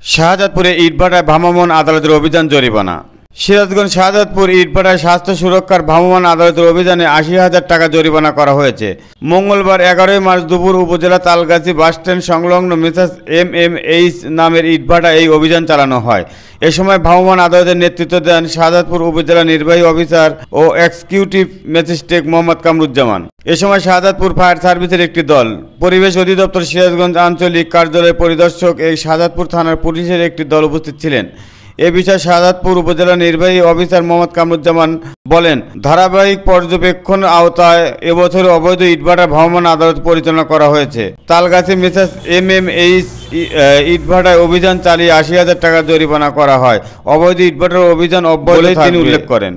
শাহজাদপুরে ইটভাটায় ভ্রাম্যমাণ আদালতের অভিযান জরিমানা। সিরাজগঞ্জ শাহজাদপুর ইটভাটায় স্বাস্থ্য সুরক্ষার ভ্রাম্যমাণ আদালতের অভিযানে ৮০,০০০ টাকা জরিমানা করা হয়েছে। মঙ্গলবার ১১ মার্চ দুপুর উপজেলা তালগাছি বাসস্ট্যান্ড সংলগ্ন মিসেস MMH নামের ইটভাটায় এই অভিযান চালানো হয়। এ সময় ভ্রাম্যমাণ আদালতের নেতৃত্ব দেন শাহজাদপুর উপজেলা নির্বাহী অফিসার ও এক্সিকিউটিভ ম্যাজিস্ট্রেট মোহাম্মদ কামরুজ্জামান। এ সময় শাহজাদপুর ফায়ার সার্ভিসের একটি দল, পরিবেশ অধিদপ্তর সিরাজগঞ্জ আঞ্চলিক কার্যালয়ের পরিদর্শক এই শাহজাদপুর থানার পুলিশের একটি দল উপস্থিত ছিলেন। এ বিষয়ে শাহজাদপুর উপজেলা নির্বাহী অফিসার মোহাম্মদ কামরুজ্জামান বলেন, ধারাবাহিক পর্যবেক্ষণ আওতায় এবছর অবৈধ ইটভাটা ভ্রাম্যমাণ আদালত পরিচালনা করা হয়েছে। তালগাছি মিসেস MMH ইটভাটায় অভিযান চালিয়ে ৮০,০০০ টাকা জরিমানা করা হয়। অবৈধ ইটভাটার অভিযান অব্যাহত তিনি উল্লেখ করেন।